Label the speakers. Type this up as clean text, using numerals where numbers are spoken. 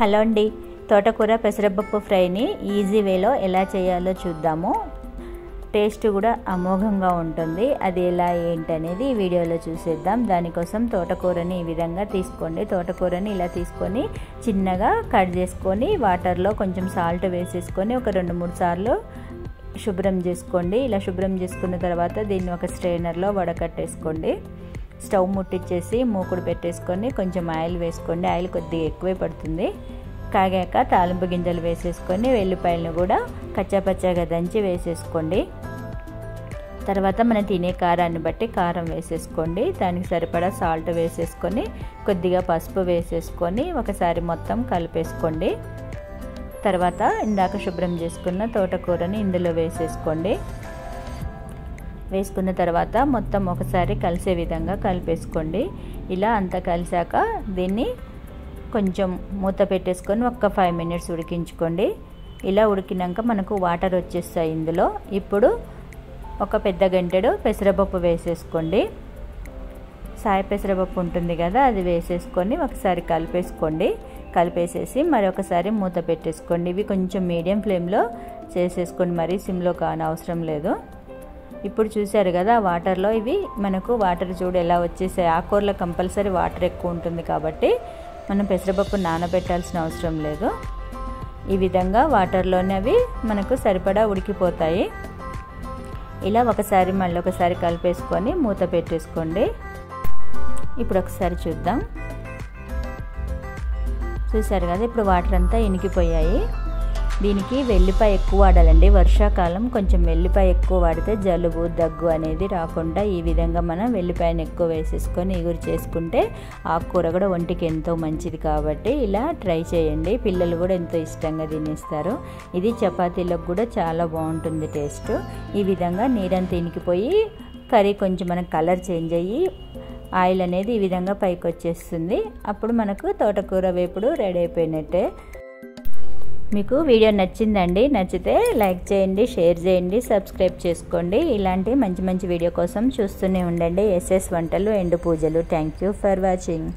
Speaker 1: Hello అండి, తోటకూర పెసరపప్పు ఫ్రైని ఈజీ వేలో ఎలా చేయాలో చూద్దాము. టేస్ట్ కూడా అమోఘంగా ఉంటుంది. అది ఎలా ఏంటనేది ఈ వీడియోలో చూసేద్దాం. దానికోసం తోటకూరని ఈ విధంగా తీసుకోండి. తోటకూరని ఇలా తీసుకొని చిన్నగా కట్ చేసుకొని వాటర్లో కొంచెం సాల్ట్ వేసేసుకొని ఒక 2-3 సార్లు శుభ్రం చేసుకోండి. ఇలా శుభ్రం చేసుకున్న తర్వాత దీన్ని ఒక స్ట్రైనర్లో వడకట్టేసుకోండి. స్టవ్ ముట్టించేసి మూకుడు పెట్టేసుకొని కొంచెం ఆయిల్ వేసుకోండి. ఆయిల్ కొద్దిగా ఎక్కువే పడుతుంది. కాగాక తాలింపు గింజలు వేసేసుకొని వెల్లిపాయలను కూడా కచ్చాపచ్చాగా దంచి వేసేసుకోండి. తర్వాత మనం తినే కారాన్ని బట్టి కారం వేసేసుకోండి. దానికి సరిపడా సాల్ట్ వేసేసుకొని కొద్దిగా పసుపు వేసేసుకొని ఒకసారి మొత్తం కలిపేసుకోండి. తర్వాత ఇందాక శుభ్రం చేసుకున్న తోటకూరని ఇందులో వేసేసుకోండి. వేసుకున్న తర్వాత మొత్తం ఒకసారి కలిసే విధంగా కలిపేసుకోండి. ఇలా అంతా కలిసాక దీన్ని కొంచెం మూత పెట్టేసుకొని ఒక 5 మినిట్స్ ఉడికించుకోండి. ఇలా ఉడికినాక మనకు వాటర్ వచ్చేస్తాయి ఇందులో. ఇప్పుడు ఒక పెద్ద గంటెడు పెసరపప్పు వేసేసుకోండి. సాయి పెసరపప్పు ఉంటుంది కదా, అది వేసేసుకొని ఒకసారి కలిపేసుకోండి. కలిపేసేసి మరొకసారి మూత పెట్టేసుకోండి. ఇవి కొంచెం మీడియం ఫ్లేమ్లో చేసేసుకోండి, మరీ సిమ్లో కాని అవసరం లేదు. ఇప్పుడు చూసారు కదా వాటర్లో ఇవి మనకు వాటర్ చూడు ఎలా వచ్చేసాయి. ఆకుకూరలో కంపల్సరీ వాటర్ ఎక్కువ ఉంటుంది కాబట్టి మనం పెసరపప్పు నానబెట్టాల్సిన అవసరం లేదు. ఈ విధంగా వాటర్లోనే అవి మనకు సరిపడా ఉడికిపోతాయి. ఇలా ఒకసారి మళ్ళీ ఒకసారి కలిపేసుకొని మూత పెట్టేసుకోండి. ఇప్పుడు ఒకసారి చూద్దాం. చూసారు కదా ఇప్పుడు వాటర్ అంతా ఇనికిపోయాయి. దీనికి వెల్లిపాయ ఎక్కువ వాడాలండి. వర్షాకాలం కొంచెం వెల్లిపాయ ఎక్కువ వాడితే జలుబు దగ్గు అనేది రాకుండా ఈ విధంగా మనం వెల్లిపాయను ఎక్కువ వేసేసుకొని ఇగురు చేసుకుంటే ఆకుకూర కూడా ఒంటికి ఎంతో మంచిది కాబట్టి ఇలా ట్రై చేయండి. పిల్లలు కూడా ఎంతో ఇష్టంగా తినేస్తారు. ఇది చపాతీలకు కూడా చాలా బాగుంటుంది టేస్ట్. ఈ విధంగా నీరంతా ఇనికిపోయి కర్రీ కొంచెం మనకు కలర్ చేంజ్ అయ్యి ఆయిల్ అనేది ఈ విధంగా పైకి వచ్చేస్తుంది. అప్పుడు మనకు తోటకూర వేపుడు రెడీ అయిపోయినట్టే. మీకు వీడియో నచ్చిందండి. నచ్చితే లైక్ చేయండి, షేర్ చేయండి, సబ్స్క్రైబ్ చేసుకోండి. ఇలాంటి మంచి మంచి వీడియో కోసం చూస్తూనే ఉండండి. ఎస్ఎస్ వంటలు ఎండు పూజలు. Thank you for watching.